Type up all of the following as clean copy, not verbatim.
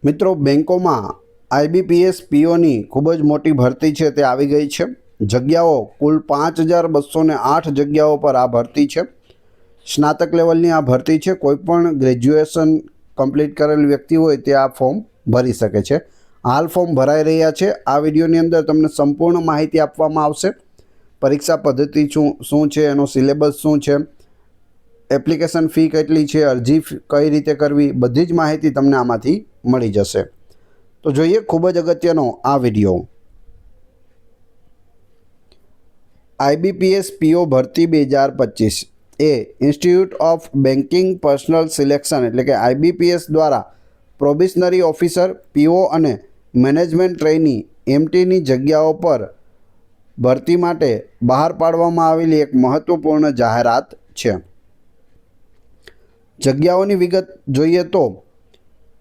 મિત્રો, બેંકોમાં આઈબીપીએસ પીઓની ખૂબ જ મોટી ભરતી છે તે આવી ગઈ છે। જગ્યાઓ કુલ 5208 જગ્યાઓ પર આ ભરતી છે। સ્નાતક લેવલની આ ભરતી છે। કોઈપણ ગ્રેજ્યુએશન કમ્પ્લીટ કરેલ વ્યક્તિ હોય તે આ ફોર્મ ભરી શકે છે। હાલ ફોર્મ ભરાઈ રહ્યા છે। આ વિડીયોની અંદર તમને સંપૂર્ણ માહિતી આપવામાં આવશે। પરીક્ષા પદ્ધતિ શું છે, એનો સિલેબસ શું છે, એપ્લિકેશન ફી કેટલી છે, અરજી કઈ રીતે કરવી, બધી જ માહિતી તમને આમાંથી મળી જશે। તો જોઈએ ખૂબ જ અગત્યનો આ વિડીયો। આઈબીપીએસ પીઓ ભરતી 2025 એ institute of banking personnel selection એટલે કે આઈબીપીએસ દ્વારા પ્રોબેશનરી ઓફિસર, પીઓ અને મેનેજમેન્ટ ટ્રેની એમટીની જગ્યાઓ પર ભરતી માટે બહાર પાડવામાં આવેલી એક મહત્વપૂર્ણ જાહેરાત છે। જગ્યાઓની વિગત જોઈએ તો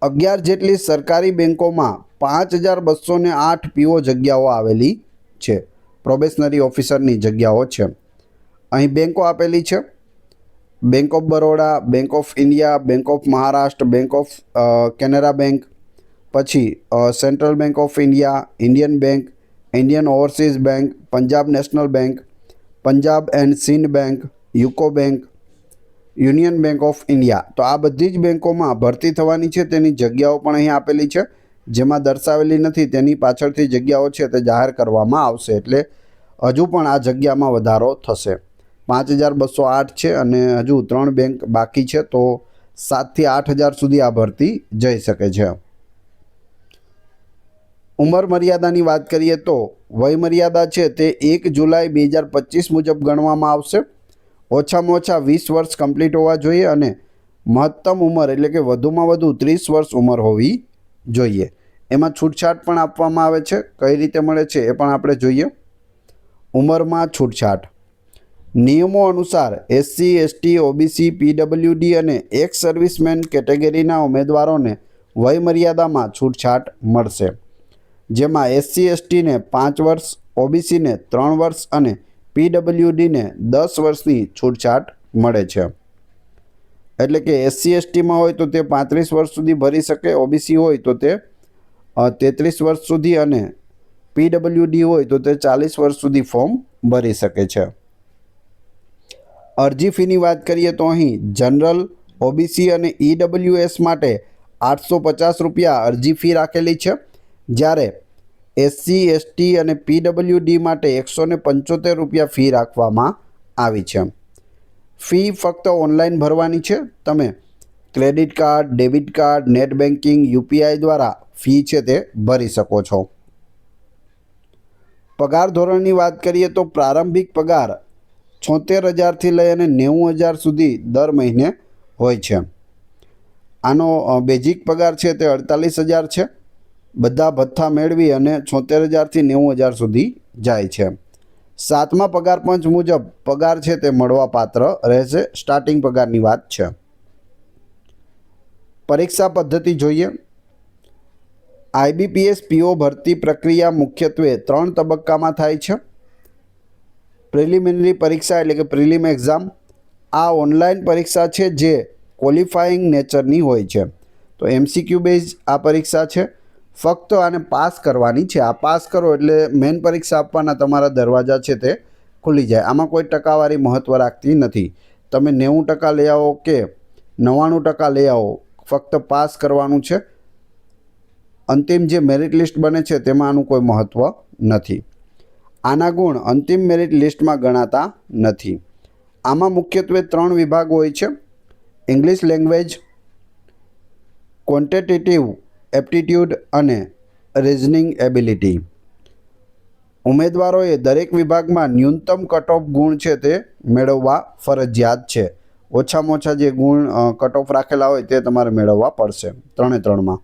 11 જેટલી સરકારી બેંકોમાં 5208 પીઓ જગ્યાઓ આવેલી છે। પ્રોબેશનરી ઓફિસરની જગ્યાઓ છે। અહીં બેંકો આપેલી છે: bank of Baroda, bank of India, bank of Maharashtra, bank of Canara bank, પછી central bank of India, Indian bank, Indian overseas bank, Punjab national bank, Punjab and Sindh bank, UCO bank, union bank of India. તો આ બધી જ બેંકોમાં ભરતી થવાની છે તેની જગ્યાઓ પણ અહીં આપેલી છે। જેમાં દર્શાવેલી નથી તેની પાછળથી જગ્યાઓ છે તે જાહેર કરવામાં આવશે, એટલે હજુ પણ આ જગ્યામાં વધારો થશે। 5208 છે અને હજુ 3 બેંક બાકી છે, તો 7થી 8000 સુધી આ ભરતી જઈ શકે છે। ઉંમર મર્યાદાની વાત કરીએ તો વય મર્યાદા છે તે 1 જુલાઈ 2025 મુજબ ગણવામાં આવશે। ઓછામાં ઓછા 20 વર્ષ કમ્પ્લીટ હોવા જોઈએ અને મહત્તમ ઉંમર એટલે કે વધુમાં વધુ 30 વર્ષ ઉંમર હોવી જોઈએ। એમાં છૂટછાટ પણ આપવામાં આવે છે। કઈ રીતે મળે છે એ પણ આપણે જોઈએ। ઉંમરમાં છૂટછાટ નિયમો અનુસાર એસસી, એસટી, ઓબીસી, પીડબ્લ્યુડી અને એક્સ સર્વિસમેન કેટેગરીના ઉમેદવારોને વય મર્યાદામાં છૂટછાટ મળશે। જેમાં એસસી એસટીને 5 વર્ષ, ઓબીસીને 3 વર્ષ અને પીડબ્લ્યુડીને 10 વર્ષની છૂટછાટ મળે છે। એટલે કે એસસી એસટીમાં હોય તો તે 35 વર્ષ સુધી ભરી શકે, ઓબીસી હોય તો તે 33 વર્ષ સુધી અને પીડબ્લ્યુડી હોય તો તે 40 વર્ષ સુધી ફોર્મ ભરી શકે છે। અરજી ફીની વાત કરીએ તો અહીં જનરલ, ઓબીસી અને ઈડબ્લ્યુએસ માટે 850 રૂપિયા અરજી ફી રાખેલી છે, જ્યારે એસસી, એસટી અને પીડબ્લ્યુડી માટે 175 રૂપિયા ફી રાખવામાં આવી છે। ફી ફક્ત ઓનલાઈન ભરવાની છે। તમે credit card, debit card, net banking, UPI દ્વારા ફી છે તે ભરી શકો છો। પગાર ધોરણની વાત કરીએ તો પ્રારંભિક પગાર 76,000થી લઈ અને 90,000 સુધી દર મહિને હોય છે। આનો બેઝિક પગાર છે તે 48,000 છે। બધા ભથ્થા મેળવી અને 76,000થી 90,000 સુધી જાય છે। 7મા પગાર પંચ મુજબ પગાર છે તે મળવાપાત્ર રહેશે। સ્ટાર્ટિંગ પગારની વાત છે। પરીક્ષા પદ્ધતિ જોઈએ। આઈબીપીએસ પીઓ ભરતી પ્રક્રિયા મુખ્યત્વે 3 તબક્કામાં થાય છે। પ્રિલિમિનરી પરીક્ષા એટલે કે પ્રિલિમ એક્ઝામ, આ ઓનલાઈન પરીક્ષા છે જે ક્વોલિફાઈંગ નેચરની હોય છે। તો એમસીક્યુ બેઝ આ પરીક્ષા છે। ફક્ત આને પાસ કરવાની છે। આ પાસ કરો એટલે મેઇન પરીક્ષા આપવાના તમારા દરવાજા છે તે ખુલી જાય। આમાં કોઈ ટકાવારી મહત્ત્વ રાખતી નથી। તમે 90% લઈ આવો કે 99% લઈ આવો, ફક્ત પાસ કરવાનું છે। અંતિમ જે મેરિટ લિસ્ટ બને છે તેમાં આનું કોઈ મહત્ત્વ નથી। આના ગુણ અંતિમ મેરિટ લિસ્ટમાં ગણાતા નથી। આમાં મુખ્યત્વે 3 વિભાગ હોય છે: ઇંગ્લિશ લેંગ્વેજ, ક્વોન્ટિટેટિવ એપ્ટિટ્યૂડ અને રિઝનિંગ એબિલિટી। ઉમેદવારોએ દરેક વિભાગમાં ન્યૂનતમ કટ ઓફ ગુણ છે તે મેળવવા ફરજિયાત છે। ઓછામાં ઓછા જે ગુણ કટ ઓફ રાખેલા હોય તે તમારે મેળવવા પડશે 3માં।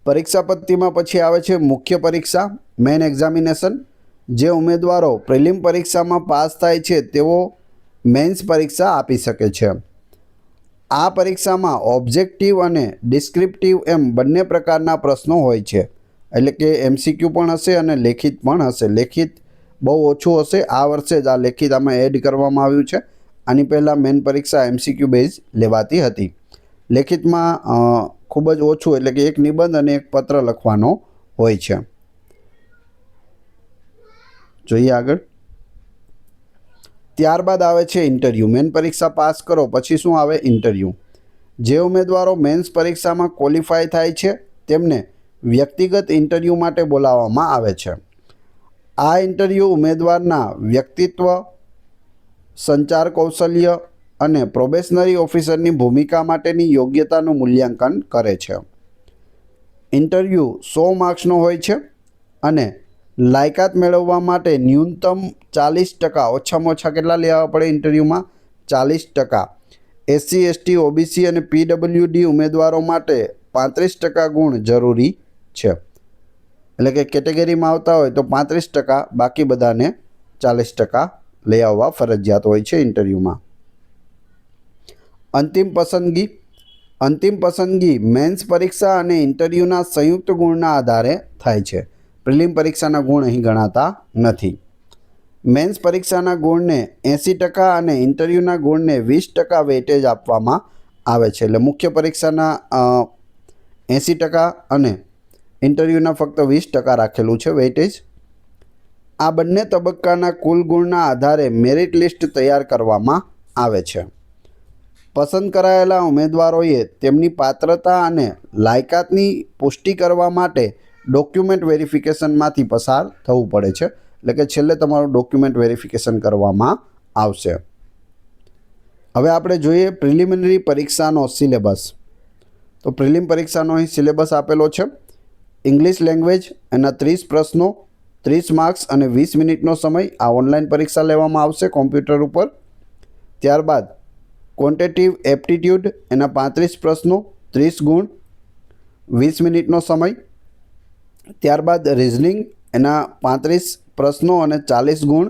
પરીક્ષા પદ્ધતિમાં પછી આવે છે મુખ્ય પરીક્ષા, મેઇન એક્ઝામિનેશન। જે ઉમેદવારો પ્રિલિમ પરીક્ષામાં પાસ થાય છે તેઓ મેન્સ પરીક્ષા આપી શકે છે। આ પરીક્ષામાં ઓબ્જેક્ટિવ અને ડિસ્ક્રિપ્ટિવ એમ બંને પ્રકારના પ્રશ્નો હોય છે। એટલે કે એમસીક્યુ પણ હશે અને લેખિત પણ હશે। લેખિત બહુ ઓછું હશે। આ વર્ષે જ આ લેખિત આમાં એડ કરવામાં આવ્યું છે। આની પહેલાં મેઇન પરીક્ષા એમસીક્યુ બેઝ લેવાતી હતી। લેખિતમાં ખૂબ જ ઓછું એટલે કે એક નિબંધ અને એક પત્ર લખવાનો હોય છે. જોઈએ આગળ. ત્યારબાદ આવે છે ઇન્ટરવ્યૂ. મેન પરીક્ષા પાસ કરો પછી શું આવે? ઇન્ટરવ્યૂ. જે ઉમેદવારો મેન્સ પરીક્ષામાં ક્વોલિફાય થાય છે તેમને વ્યક્તિગત ઇન્ટરવ્યૂ માટે બોલાવવામાં આવે છે. આ ઇન્ટરવ્યૂ ઉમેદવારના વ્યક્તિત્વ, સંચાર કૌશલ્ય અને પ્રોબેશનરી ઓફિસરની ભૂમિકા માટેની યોગ્યતાનું મૂલ્યાંકન કરે છે. ઇન્ટરવ્યૂ 100 માર્ક્સનો હોય છે અને લાયકાત મેળવવા માટે ન્યૂનતમ 40%, ઓછામાં ઓછા કેટલા લેવા પડે ઇન્ટરવ્યૂમાં? 40%. એસસી, એસટી, ઓબીસી અને પીડબ્લ્યુડી ઉમેદવારો માટે 35% ગુણ જરૂરી છે. એટલે કે કેટેગરીમાં આવતા હોય તો 35%, બાકી બધાને 40% લઈ આવવા ફરજિયાત હોય છે ઇન્ટરવ્યૂમાં. અંતિમ પસંદગી. અંતિમ પસંદગી મેન્સ પરીક્ષા અને ઇન્ટરવ્યૂના સંયુક્ત ગુણના આધારે થાય છે. પ્રિલિમ પરીક્ષાના ગુણ અહીં ગણાતા નથી. મેન્સ પરીક્ષાના ગુણને 80% અને ઇન્ટરવ્યૂના ગુણને 20% વેઇટેજ આપવામાં આવે છે. એટલે મુખ્ય પરીક્ષાના 80% અને ઇન્ટરવ્યૂના ફક્ત 20% રાખેલું છે વેઇટેજ. આ બંને તબક્કાના કુલ ગુણના આધારે મેરિટ લિસ્ટ તૈયાર કરવામાં આવે છે. પસંદ કરાયેલા ઉમેદવારોએ તેમની પાત્રતા અને લાયકાતની પુષ્ટિ કરવા માટે ડોક્યુમેન્ટ વેરિફિકેશનમાંથી પસાર થવું પડે છે. એટલે કે છેલ્લે તમારું ડોક્યુમેન્ટ વેરિફિકેશન કરવામાં આવશે. હવે આપણે જોઈએ પ્રિલિમિનરી પરીક્ષાનો સિલેબસ. તો પ્રિલિમ પરીક્ષાનો અહીં સિલેબસ આપેલો છે. ઇંગ્લિશ લેંગ્વેજ, એના 30 પ્રશ્નો, 30 માર્ક્સ અને 20 મિનિટનો સમય. આ ઓનલાઈન પરીક્ષા લેવામાં આવશે કોમ્પ્યુટર ઉપર. ત્યારબાદ ક્વોન્ટિટેટિવ એપ્ટિટ્યૂડ, એના 35 પ્રશ્નો, 30 ગુણ, 20 મિનિટનો સમય. ત્યારબાદ રિઝનિંગ, એના 35 પ્રશ્નો અને 40 ગુણ,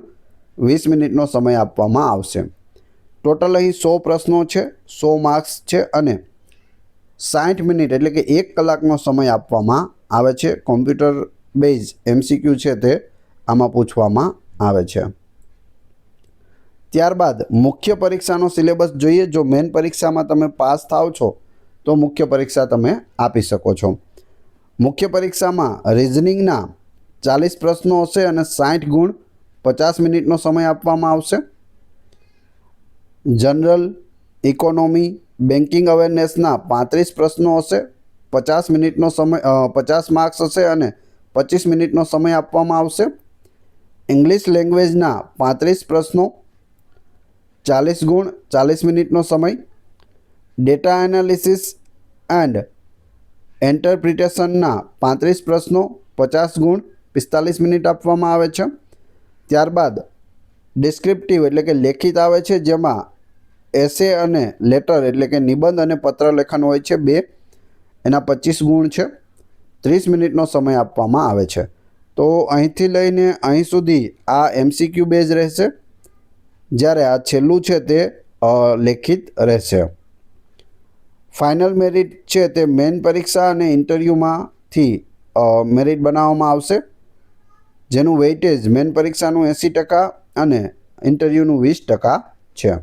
20 મિનિટનો સમય આપવામાં આવશે. ટોટલ અહીં 100 પ્રશ્નો છે, 100 માર્ક્સ છે અને 60 મિનિટ એટલે કે 1 કલાકનો સમય આપવામાં આવે છે. કોમ્પ્યુટર બેઝ MCQ છે તે આમાં પૂછવામાં આવે છે. ત્યારબાદ મુખ્ય પરીક્ષાનો સિલેબસ જોઈએ. જો મેન પરીક્ષામાં તમે પાસ થાવ છો તો મુખ્ય પરીક્ષા તમે આપી શકો છો. મુખ્ય પરીક્ષામાં રિઝનિંગના 40 પ્રશ્નો હશે અને 60 ગુણ, 50 મિનિટનો સમય આપવામાં આવશે. જનરલ, ઇકોનોમી, બેન્કિંગ અવેરનેસના 35 પ્રશ્નો હશે, 50 મિનિટનો સમય, 50 માર્ક્સ હશે અને 25 મિનિટનો સમય આપવામાં આવશે. ઇંગ્લિશ લેંગ્વેજના 35 પ્રશ્નો, 40 ગુણ, 40 મિનિટનો સમય. ડેટા એનાલિસિસ એન્ડ ઇન્ટરપ્રિટેશનના 35 પ્રશ્નો, 50 ગુણ, 45 મિનિટ આપવામાં આવે છે. ત્યારબાદ ડિસ્ક્રિપ્ટિવ એટલે કે લેખિત આવે છે, જેમાં એસે અને લેટર એટલે કે નિબંધ અને પત્ર લેખન હોય છે 2. એના 25 ગુણ છે. 30 મિનિટનો સમય આપવામાં આવે છે. તો અહીંથી લઈને અહીં સુધી આ MCQ બેઝ રહેશે, જ્યારે આ છેલ્લું છે તે લેખિત રહેશે. ફાઇનલ મેરિટ છે તે મેન પરીક્ષા અને ઇન્ટરવ્યૂમાંથી મેરિટ બનાવવામાં આવશે, જેનું વેઇટેજ મેન પરીક્ષાનું 80% અને ઇન્ટરવ્યૂનું 20% છે.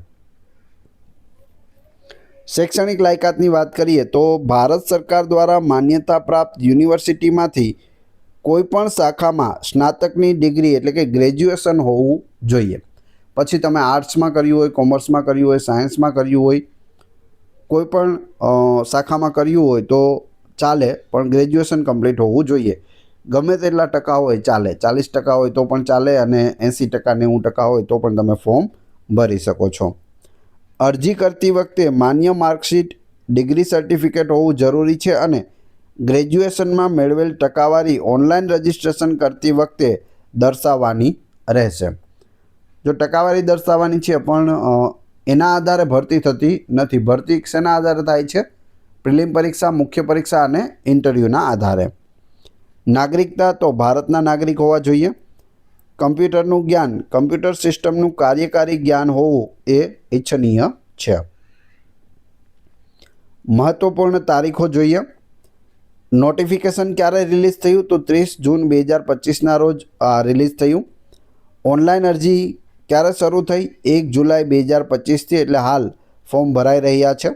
શૈક્ષણિક લાયકાતની વાત કરીએ તો ભારત સરકાર દ્વારા માન્યતા પ્રાપ્ત યુનિવર્સિટીમાંથી કોઈપણ શાખામાં સ્નાતકની ડિગ્રી એટલે કે ગ્રેજ્યુએશન હોવું જોઈએ. પછી તમે આર્ટ્સમાં કર્યું હોય, કોમર્સમાં કર્યું હોય, સાયન્સમાં કર્યું હોય, કોઈ પણ શાખામાં કર્યું હોય તો ચાલે, પણ ગ્રેજ્યુએશન કમ્પ્લીટ હોવું જોઈએ. ગમે તેટલા ટકા હોય ચાલે, 40% હોય તો પણ ચાલે અને 80%, 90% હોય તો પણ તમે ફોર્મ ભરી શકો છો. અરજી કરતી વખતે માન્ય માર્કશીટ, ડિગ્રી સર્ટિફિકેટ હોવું જરૂરી છે અને ગ્રેજ્યુએશનમાં મેળવેલ ટકાવારી ઓનલાઈન રજિસ્ટ્રેશન કરતી વખતે દર્શાવવાની રહેશે. જો ટકાવારી દર્શાવવાની છે પણ એના આધારે ભરતી થતી નથી. ભરતી શેના આધારે થાય છે? પ્રિલિમ પરીક્ષા, મુખ્ય પરીક્ષા અને ઇન્ટરવ્યૂના આધારે. નાગરિકતા તો ભારતના નાગરિક હોવા જોઈએ. કમ્પ્યુટરનું જ્ઞાન, કમ્પ્યુટર સિસ્ટમનું કાર્યકારી જ્ઞાન હોવું એ ઇચ્છનીય છે. મહત્વપૂર્ણ તારીખો જોઈએ. નોટિફિકેશન ક્યારે રિલીઝ થયું? તો 30 જૂન 2025ના રોજ રિલીઝ થયું. ઓનલાઈન અરજી ક્યારે શરૂ થઈ? 1 જુલાઈ 2025થી, એટલે હાલ ફોર્મ ભરાઈ રહ્યા છે.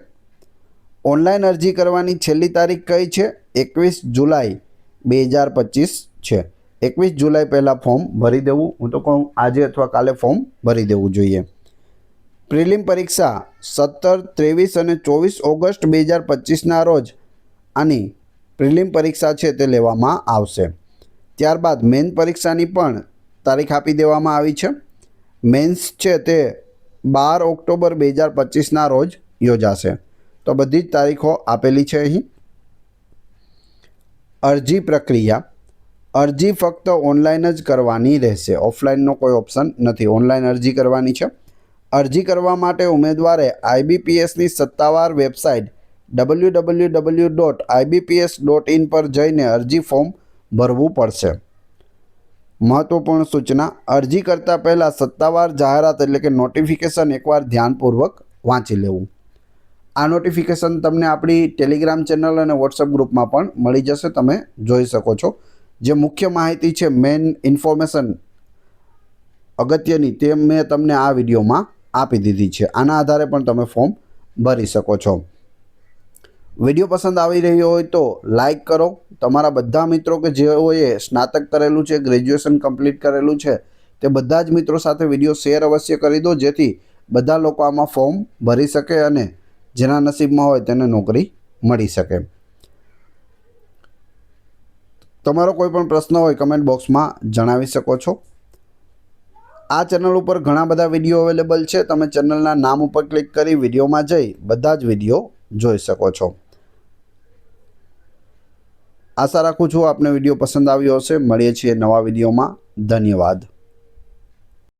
ઓનલાઈન અરજી કરવાની છેલ્લી તારીખ કઈ છે? 21 જુલાઈ 2025 છે. 21 જુલાઈ પહેલાં ફોર્મ ભરી દેવું. હું તો કહું આજે અથવા કાલે ફોર્મ ભરી દેવું જોઈએ. પ્રિલિમ પરીક્ષા 17, 23 અને 24 ઓગસ્ટ 2025ના રોજ આની પ્રિલિમ પરીક્ષા છે તે લેવામાં આવશે. ત્યારબાદ મેઇન પરીક્ષાની પણ તારીખ આપી દેવામાં આવી છે. મેન્સ છે તે 12 ઓક્ટોબર 2025ના રોજ યોજાશે. તો બધી જ તારીખો આપેલી છે અહીં. અરજી પ્રક્રિયા. અરજી ફક્ત ઓનલાઈન જ કરવાની રહેશે. ઓફલાઈનનો કોઈ ઓપ્શન નથી. ઓનલાઈન અરજી કરવાની છે. અરજી કરવા માટે ઉમેદવારે IBPSની સત્તાવાર વેબસાઇટ www.ibps.in પર જઈને અરજી ફોર્મ ભરવું પડશે. મહત્વપૂર્ણ સૂચના. અરજી કરતાં પહેલાં સત્તાવાર જાહેરાત એટલે કે નોટિફિકેશન એકવાર ધ્યાનપૂર્વક વાંચી લેવું. આ નોટિફિકેશન તમને આપણી ટેલિગ્રામ ચેનલ અને વોટ્સઅપ ગ્રુપમાં પણ મળી જશે. તમે જોઈ શકો છો. જે મુખ્ય માહિતી છે, મેઇન ઇન્ફોર્મેશન અગત્યની, તે મેં તમને આ વિડીયોમાં આપી દીધી છે. આના આધારે પણ તમે ફોર્મ ભરી શકો છો. વિડીયો પસંદ આવી રહ્યો હોય તો લાઈક કરો. તમારા બધા મિત્રો કે જેઓએ સ્નાતક કરેલું છે, ગ્રેજ્યુએશન કમ્પ્લીટ કરેલું છે, તે બધા જ મિત્રો સાથે વિડીયો શેર અવશ્ય કરી દો, જેથી બધા લોકો આમાં ફોર્મ ભરી શકે અને જેના નસીબમાં હોય તેને નોકરી મળી શકે. તમારો કોઈ પણ પ્રશ્ન હોય કમેન્ટ બોક્સમાં જણાવી શકો છો. આ ચેનલ ઉપર ઘણા બધા વિડીયો અવેલેબલ છે. તમે ચેનલના નામ ઉપર ક્લિક કરી વિડીયોમાં જઈ બધા જ વિડીયો જોઈ શકો છો. આશા રાખું છું આપને વિડીયો પસંદ આવ્યો હશે. મળીએ છીએ નવા વિડીયોમાં. ધન્યવાદ.